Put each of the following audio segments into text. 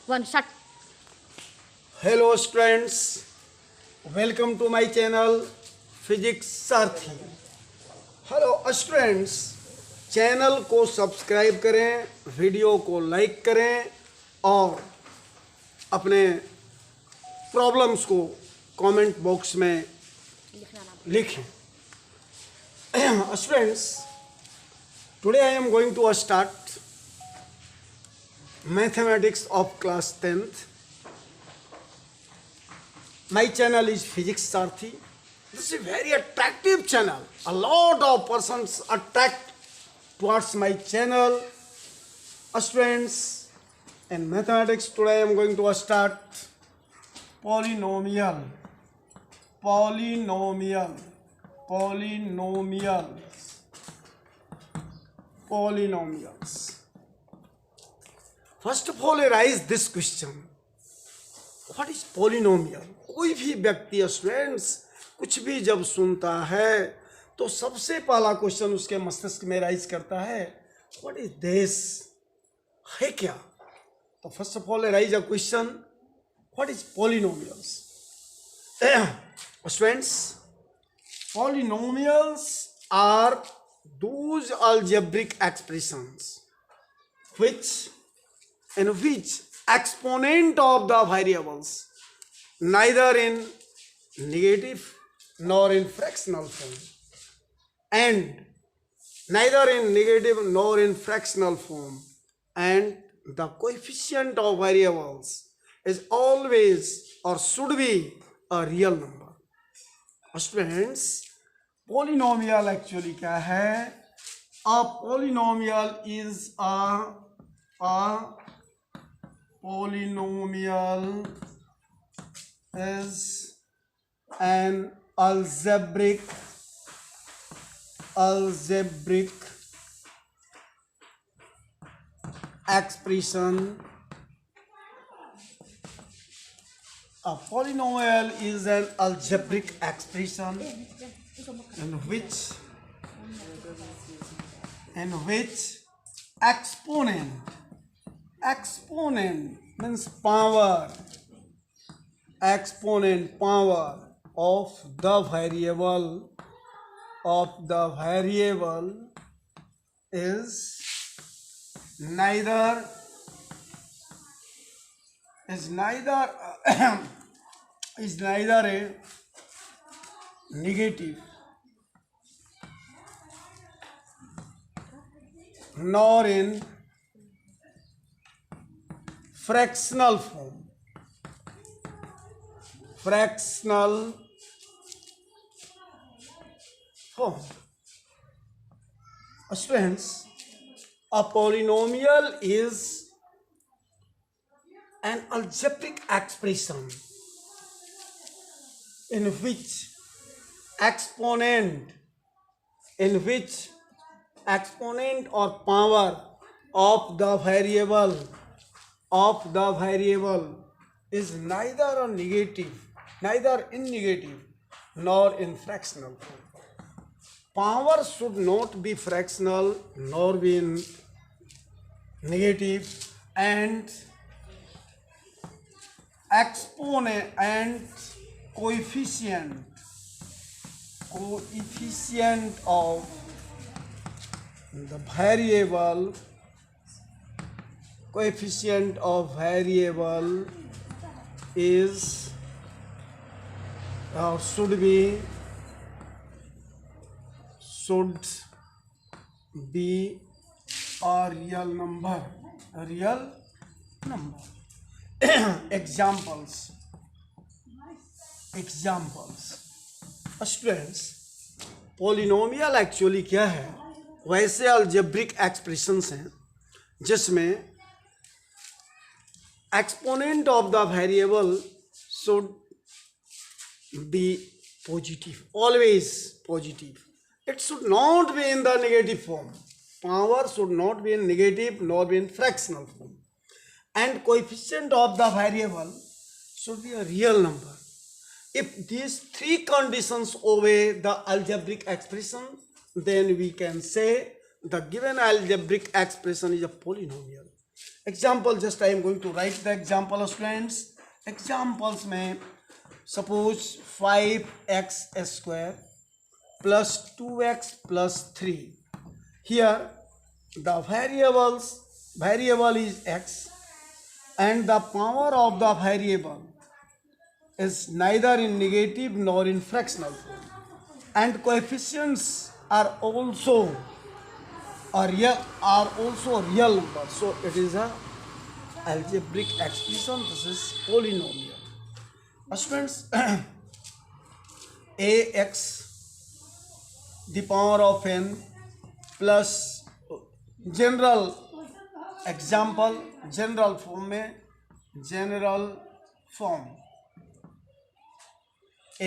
One shot. Hello students, welcome to my channel Physics Sarthi. Hello students, channel को subscribe करें, video को like करें और अपने प्रॉब्लम्स को कमेंट बॉक्स में लिखें. Students, today I am going to start mathematics of class 10th. My channel is Physics Sarthi. This is a very attractive channel. A lot of persons attract towards my channel. Students, in mathematics today I am going to start polynomials. First of all, arise this question. What is polynomial? कोई भी व्यक्ति students कुछ भी जब सुनता है तो सबसे पहला क्वेश्चन उसके मस्तिष्क में राइज करता है, व्हाट इज दिस, है क्या? तो first of all raise a question, what is polynomials? Students, polynomials are those algebraic expressions in which exponent of the variables neither in negative nor in fractional form and the coefficient of variables is always or should be a real number. Students, polynomial actually क्या है? A polynomial is an algebraic expression. A polynomial is an algebraic expression in which exponent means power of the variable is neither a negative nor in fractional form. Students, a polynomial is an algebraic expression in which exponent or power of the variable is neither in negative nor in fractional form. Power should not be fractional nor be in negative, and exponent and coefficient of the variable is should be a real number. Examples. Students, polynomial actually क्या है? वैसे algebraic expressions हैं जिसमें exponent of the variable should be positive, always positive. It should not be in the negative form. Power should not be in negative nor be in fractional form. And coefficient of the variable should be a real number. If these three conditions obey the algebraic expression, then we can say the given algebraic expression is a polynomial. Example just I am going to write the example students. Examples में suppose 5x² plus 2x plus 3. Here the variable is x, and the power of the variable is neither in negative nor in fractional form, and coefficients are also real numbers. So it is a algebraic expression. This is polynomial. Students, ax the power of n plus general example, general form में general form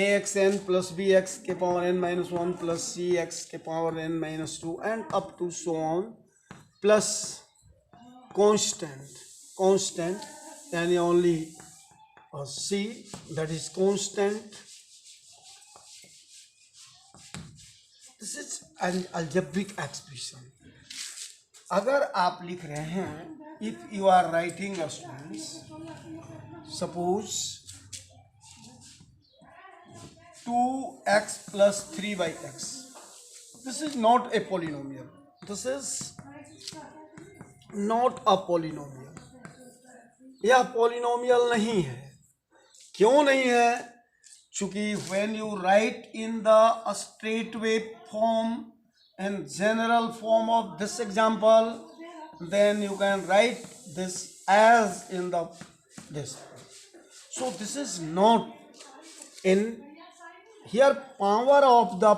axn plus bx के power n minus 1 plus cx के power n minus 2 and up to so on, plus constant यानी only c, that is constant. This is an algebraic expression. अगर आप लिख रहे हैं, if you are writing a students, suppose 2x plus 3x, this is not a polynomial. This is not a polynomial. यह polynomial नहीं है. क्यों नहीं है? चूंकि when you write in the straightway form and general form of this example, then you can write this as in this. So this is not in here. Power of the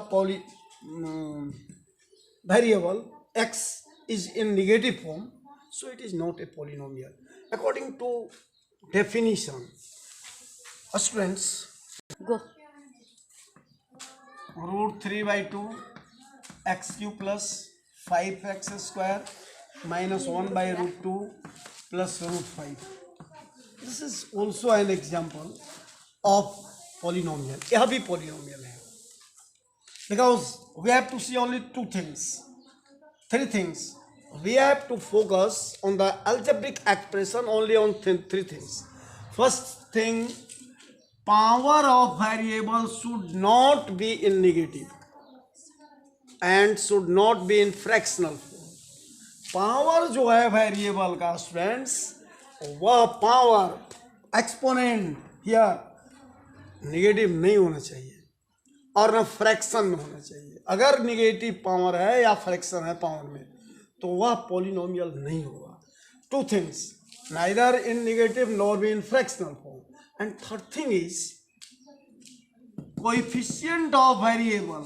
variable x is in negative form, so it is not a polynomial according to definition. Students, Go. root 3/2 x cube plus 5x² minus 1 by root 2 plus root 5. This is also an example of polynomial. यह भी polynomial है, because we have to see only three things. We have to focus on the algebraic expression only on three things. First thing, power of variable should not be in negative and should not be in fractional form. Power जो है variable का students, वह power exponent here negative नहीं होना चाहिए और ना fraction में होना चाहिए. अगर नेगेटिव पावर है या फ्रैक्शन है पावर में, तो वह पॉलिनोमियल नहीं होगा. Two things, neither in negative nor be in fractional form. And third thing is, coefficient of variable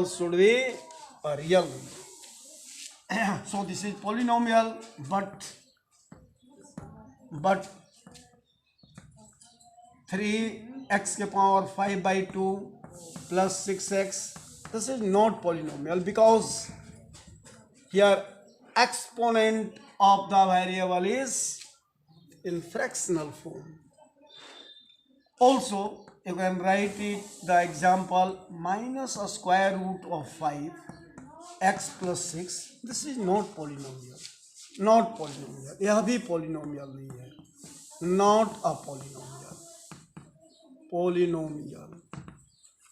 should be a real number. So this is polynomial, but 3x के power 5/2 plus 6x, this is not polynomial, because here exponent of the variable is in fractional form. Also, you can write it the example minus a square root of 5x plus 6. This is not polynomial. यह भी polynomial नहीं है. Not a polynomial.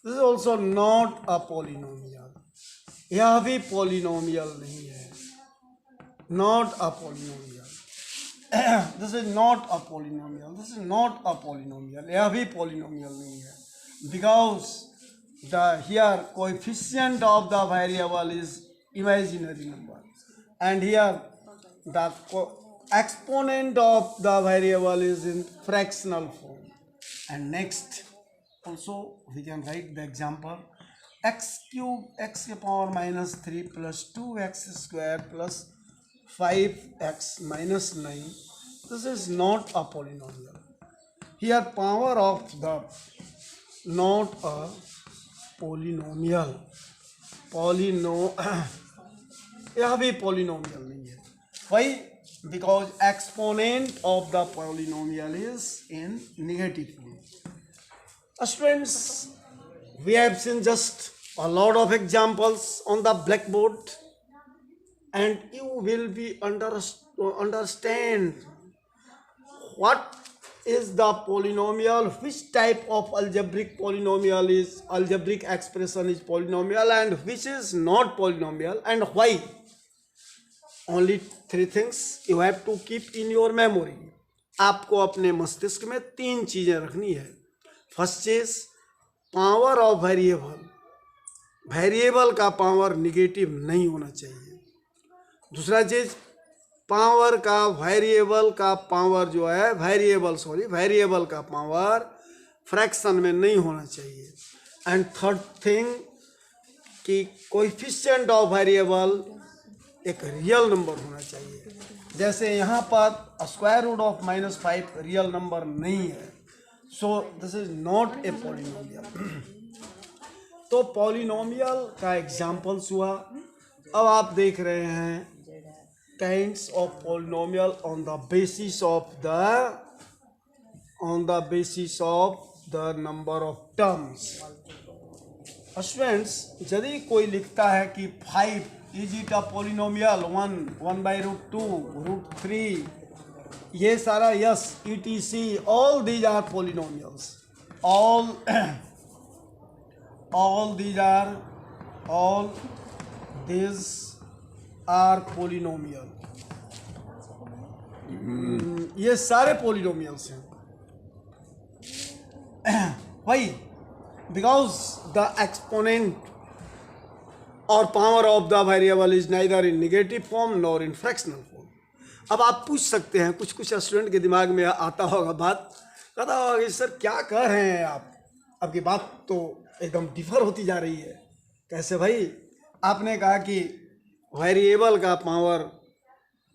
This is also not a polynomial. यह भी polynomial नहीं है. Not a polynomial. This is not a polynomial. यह भी polynomial नहीं है, because the here coefficient of the variable is imaginary number, and here the exponent of the variable is in fractional form. And next, also we can write the example x cube x के power minus 3 plus 2x² plus 5x minus 9. This is not a polynomial. Here power of the not a polynomial. यह भी polynomial नहीं है. Why? Because exponent of the polynomial is in negative form. Students, we have seen just a lot of examples on the blackboard. and you will be understand what is the polynomial, which type of algebraic polynomial is algebraic expression is polynomial and which is not polynomial and why. Only 3 things you have to keep in your memory. आपको अपने मस्तिष्क में 3 चीजें रखनी है. First चीज, power of variable. Variable का power negative नहीं होना चाहिए. दूसरा चीज, पावर का वेरिएबल का पावर जो है वेरिएबल का पावर फ्रैक्शन में नहीं होना चाहिए. एंड थर्ड थिंग कि कोएफिशिएंट ऑफ वेरिएबल एक रियल नंबर होना चाहिए. जैसे यहाँ पर square root of -5 real number नहीं है, so this is not a polynomial. तो पॉलिनोमियल का एग्जाम्पल्स हुआ. अब आप देख रहे हैं kinds of polynomial on the basis of the number of terms. Students, यदि कोई लिखता है कि 5 इज इट अ पॉलिनोमियल, 1/√2, √3, ये सारा yes, ETC, all these are polynomials. all these are polynomial. ये सारे पॉलिनोमियल्स हैं. Why? Because the exponent or power of the variable is neither in negative form nor in fractional form. अब आप पूछ सकते हैं, कुछ स्टूडेंट के दिमाग में आता होगा बात, कहता होगा कि सर क्या कह रहे हैं आप, आपकी बात तो एकदम डिफर होती जा रही है. कैसे भाई? आपने कहा कि वेरिएबल का पावर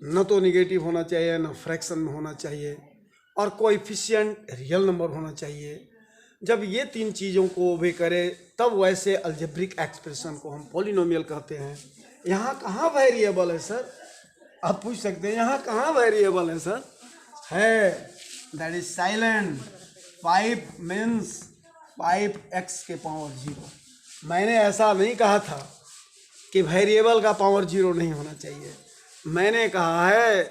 न तो निगेटिव होना चाहिए न फ्रैक्शन में होना चाहिए और कोएफिशिएंट रियल नंबर होना चाहिए. जब ये 3 चीज़ों को वे करे तब वैसे अलजेब्रिक एक्सप्रेशन को हम पॉलिनोमियल कहते हैं. यहाँ कहाँ वेरिएबल है सर? आप पूछ सकते हैं यहाँ कहाँ वेरिएबल है सर? है, that is silent. 5 means 5x के पावर 0. मैंने ऐसा नहीं कहा था कि वेरिएबल का पावर 0 नहीं होना चाहिए. मैंने कहा है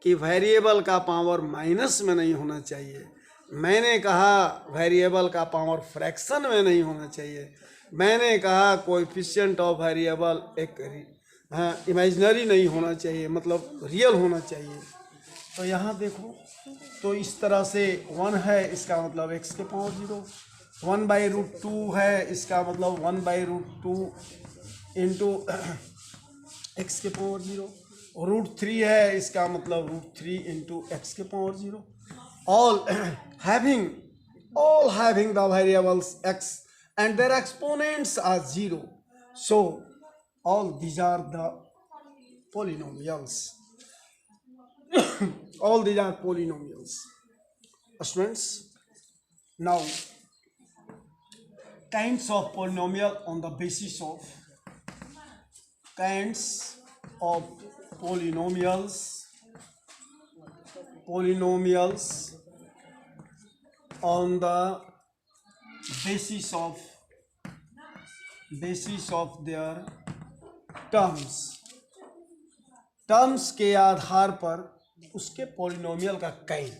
कि वेरिएबल का पावर माइनस में नहीं होना चाहिए. मैंने कहा वेरिएबल का पावर फ्रैक्शन में नहीं होना चाहिए. मैंने कहा कोएफिशिएंट ऑफ वेरिएबल एक इमेजिनरी नहीं होना चाहिए, मतलब रियल होना चाहिए. तो यहाँ देखो, तो इस तरह से 1 है, इसका मतलब x के पावर 0. 1/√2 है, इसका मतलब 1/√2 इंटू x के पावर 0. √3 है, इसका मतलब √3 इंटू x के power 0. all having the variables x and their exponents are 0. So all these are the polynomials. All these are polynomials. Students, now kinds of polynomial on the basis of kinds of polynomials on the basis of their terms के आधार पर उसके polynomial का kind.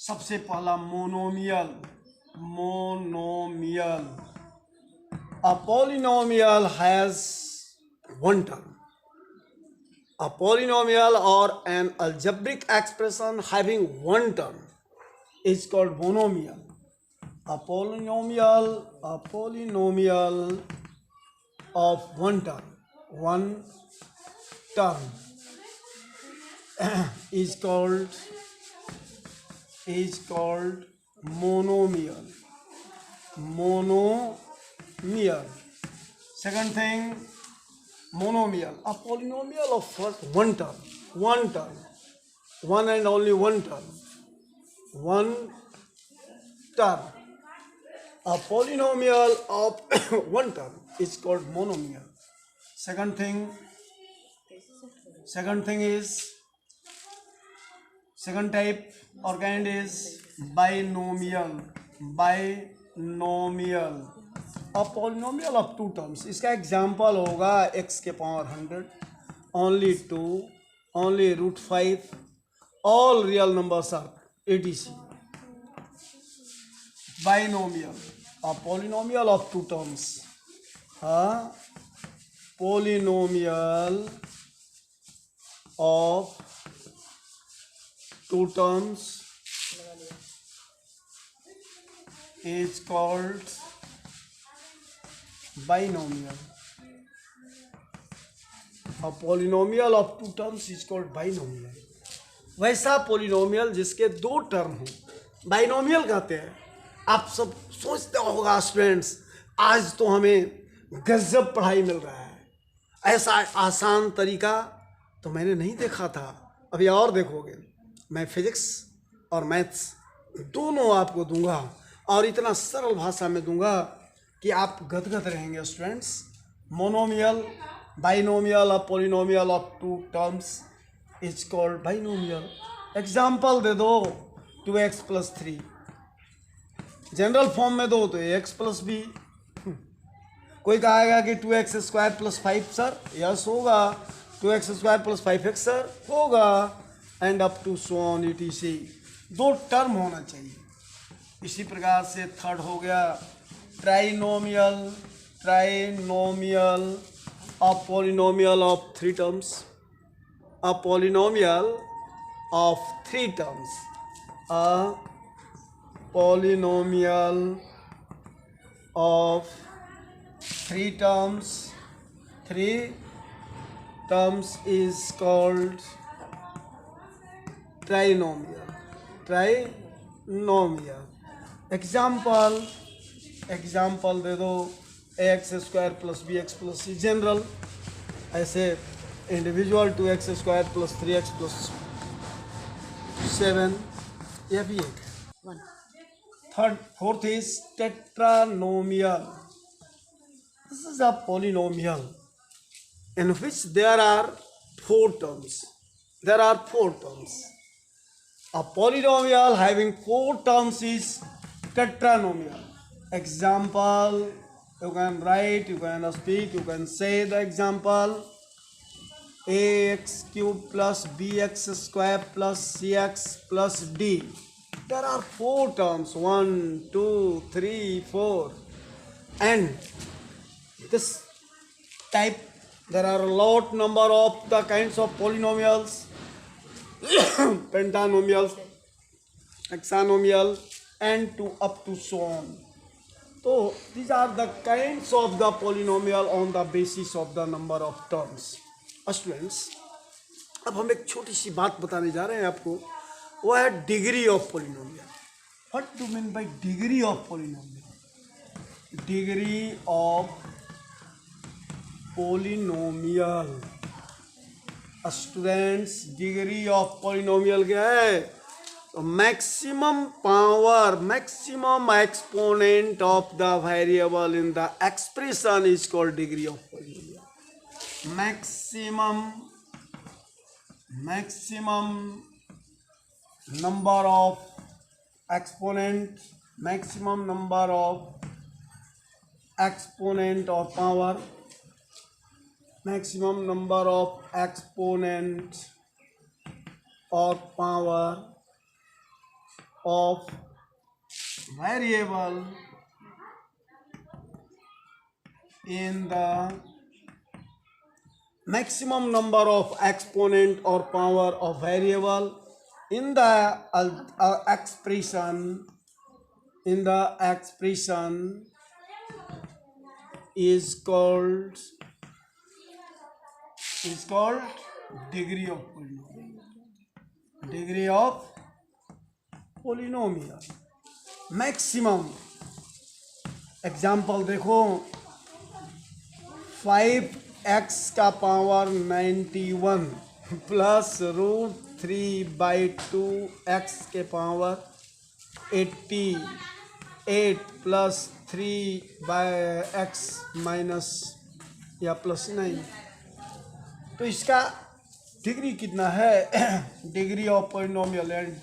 सबसे पहला monomial. A polynomial has 1 term. A polynomial or an algebraic expression having 1 term is called monomial. A polynomial of 1 term is called monomial. Second thing, monomial, a polynomial of first 1 term, one and only 1 term. A polynomial of 1 term is called monomial. Second type or kind is binomial. A polynomial of 2 terms. इसका example होगा x के power 100 only 2, only root 5, all real numbers are etc. Binomial, a polynomial of two terms. A polynomial of two terms is called binomial. A polynomial of two terms is called binomial. वैसा polynomial जिसके दो term हो binomial कहते हैं. आप सब सोचते होगा स्टूडेंट्स, आज तो हमें गजब पढ़ाई मिल रहा है, ऐसा आसान तरीका तो मैंने नहीं देखा था. अभी और देखोगे, मैं फिजिक्स और मैथ्स दोनों आपको दूंगा और इतना सरल भाषा में दूंगा कि आप गदगद रहेंगे स्टूडेंट्स. मोनोमियल, बाइनोमियल, और polynomial of two terms is called binomial. Example दे दो, 2x + 3. जनरल फॉर्म में दो तो ax + b. कोई कहेगा कि 2x² + 5 सर, यस होगा. 2x² + 5x सर, होगा. And up to so on etc. दो टर्म होना चाहिए. इसी प्रकार से थर्ड हो गया trinomial. Trinomial, a polynomial of three terms. A polynomial of three terms. A polynomial of three terms. Three terms is called trinomial. Trinomial. Example दे दो, ax² + bx + c. जनरल ऐसे इंडिविजुअल 2x² + 3x + 7, यह भी एक है. Third fourth is tetranomial. This is a polynomial in which there are four terms. There are four terms. A polynomial having four terms is tetranomial. Example, you can write, you can speak, you can say the example. ax³ + bx² + cx + d. There are four terms, 1, 2, 3, 4. And this type, there are a lot number of the kinds of polynomials, pentanomials, hexanomial, and to up to so on. So these are the kinds of the polynomial on the basis of the number of terms. Students, अब हम एक छोटी सी बात बताने जा रहे हैं आपको, वो है degree of polynomial. What do mean by degree of polynomial? Degree of polynomial students, degree of polynomial क्या है? Maximum power, maximum exponent of the variable in the expression is called degree of polynomial. maximum number of exponent, maximum number of exponent or power, maximum number of exponent or power of variable in the maximum number of exponent or power of variable in the expression is called degree of polynomial. Degree of polynomial. Maximum example देखो, 5x⁻91 plus √3/2x⁻88 plus 3/x minus या +9. तो इसका degree कितना है? Degree of polynomial and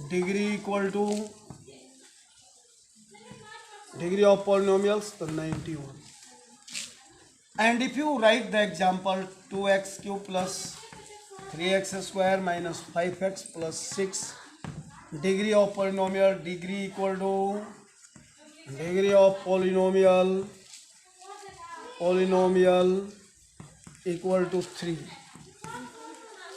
degree equal two degree of polynomials तो 91. And if you write the example 2x cube plus 3x square minus 5x plus 6, degree of polynomial, degree equal to degree of polynomial equal to 3.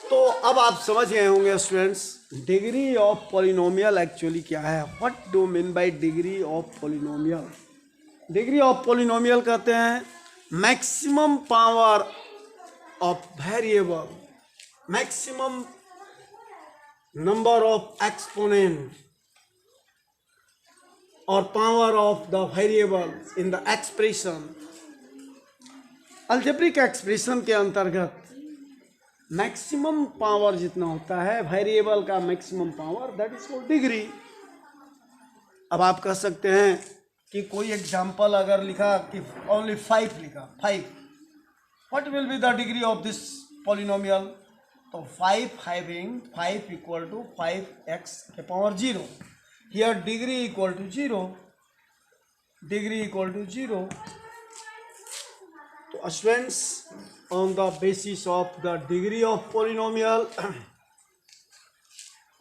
तो अब आप समझ गए होंगे students degree of polynomial actually क्या है. What do mean by degree of polynomial. Degree of polynomial कहते हैं maximum power of variable, maximum number of exponent और power of the variable in the expression. Algebraic expression के अंतर्गत maximum power जितना होता है वेरिएबल का maximum power, that is called degree. अब आप कह सकते हैं कि कोई एग्जाम्पल अगर लिखा कि ओनली 5 लिखा 5, what will be the degree of this polynomial. तो 5 हैविंग 5 इक्वल टू 5x के power 0. Here degree equal to 0, degree equal to 0. तो students on the basis of the degree of polynomial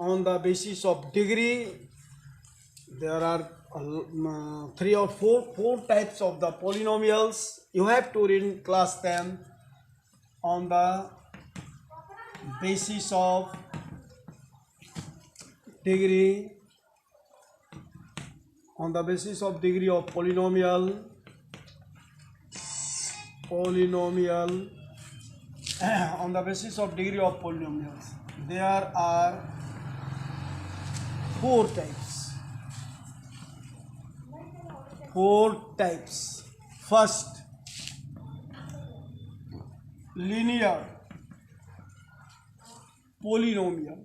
on the basis of degree there are 3 or 4 types of the polynomials. You have to read in class 10 on the basis of degree, on the basis of degree of polynomial on the basis of degree of polynomials there are 4 types. First, linear polynomial.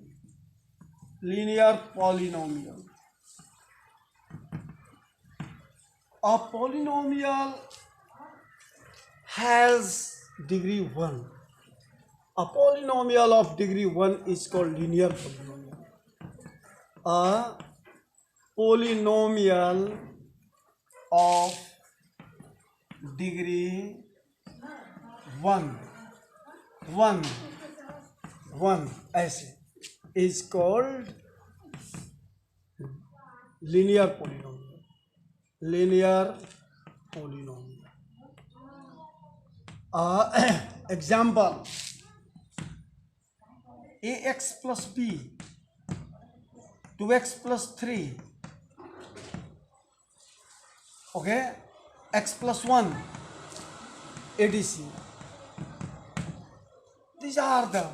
A polynomial has degree 1. A polynomial of degree 1 is called linear polynomial. A polynomial of degree 1 ऐसे is called linear polynomial. Example, ax plus b, 2x plus 3, okay, x plus 1, etc. These are the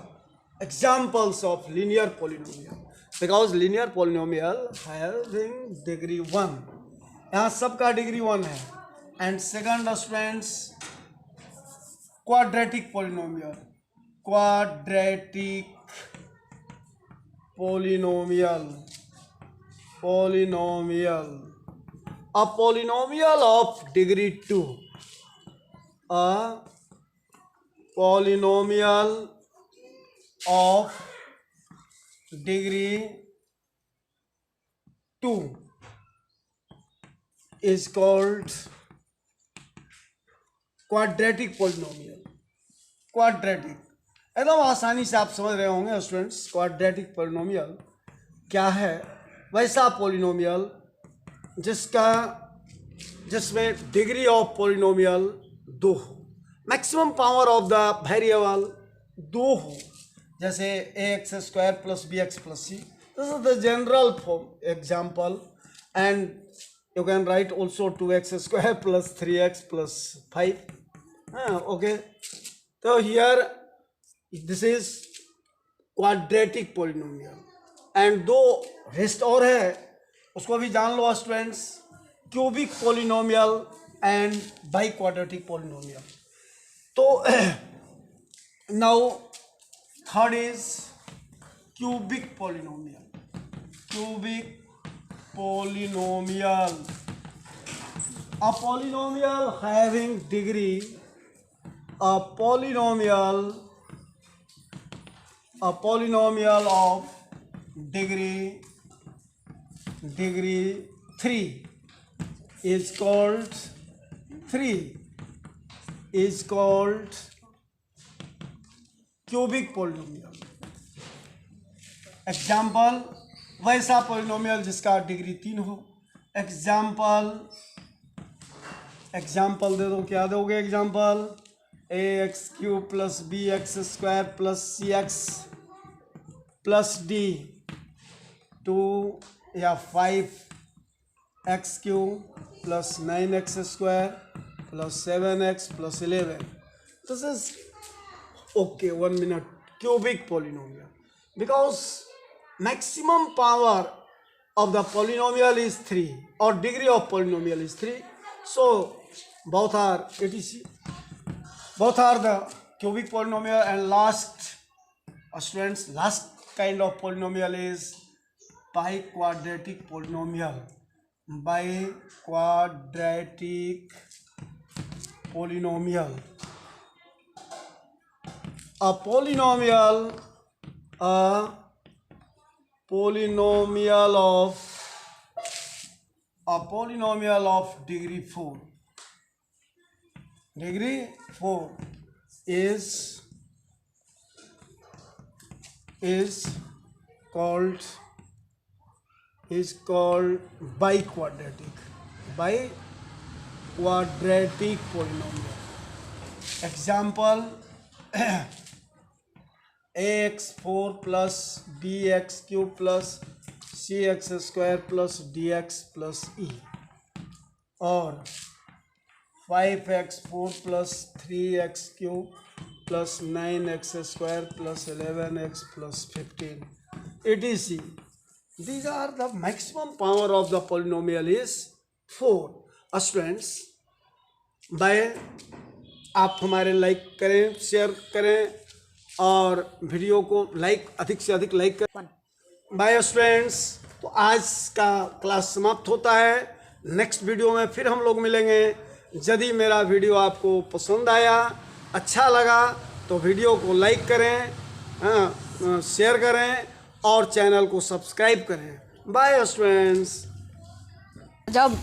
examples of linear polynomial, because linear polynomial having degree 1. यहाँ सबका degree 1 है. And second students quadratic polynomial. A polynomial of degree 2. A polynomial of degree 2 is called quadratic polynomial. Quadratic एकदम आसानी से आप समझ रहे होंगे स्टूडेंट्स. क्वाड्रेटिक पॉलिनोमियल क्या है? वैसा पॉलिनोमियल जिसमें डिग्री ऑफ पॉलिनोमियल 2 हो, maximum power of the variable 2 हो. जैसे ax square plus bx plus c. This is the general form example. And you can write also 2x square plus 3x plus 5. Okay, so here this is quadratic polynomial. and दो rest और है उसको भी जान लो students. Cubic polynomial and biquadratic polynomial. तो now third is cubic polynomial. A polynomial having degree, a polynomial of degree 3 is called 3 is called cubic polynomial. Example, वैसा polynomial जिसका डिग्री 3 हो. एग्जाम्पल दे दो, क्या दोगे example? A X cube plus B X square plus C X plus D 2 या 5 X cube plus 9 X square plus 7 X plus 11. This is okay. 1 minute. Cubic polynomial, because maximum power of the polynomial is 3 or degree of polynomial is 3, so both are etc. Both are the cubic polynomial. And last, students, last kind of polynomial is biquadratic polynomial. Biquadratic polynomial. A polynomial of degree 4. Degree 4 is called biquadratic polynomial. Example, ax4 plus bx cube plus cx square plus dx plus e, or 5x4 plus 3x cube plus 9x square plus 11x plus 15 etc. These are the maximum power of the polynomial is 4. Students, bye, आप हमारे like करें, share करें और video को अधिक से अधिक like करें. Bye students. तो आज का क्लास समाप्त होता है. नेक्स्ट वीडियो में फिर हम लोग मिलेंगे. यदि मेरा वीडियो आपको पसंद आया, अच्छा लगा, तो वीडियो को लाइक करें, शेयर करें और चैनल को सब्सक्राइब करें. Bye students. जब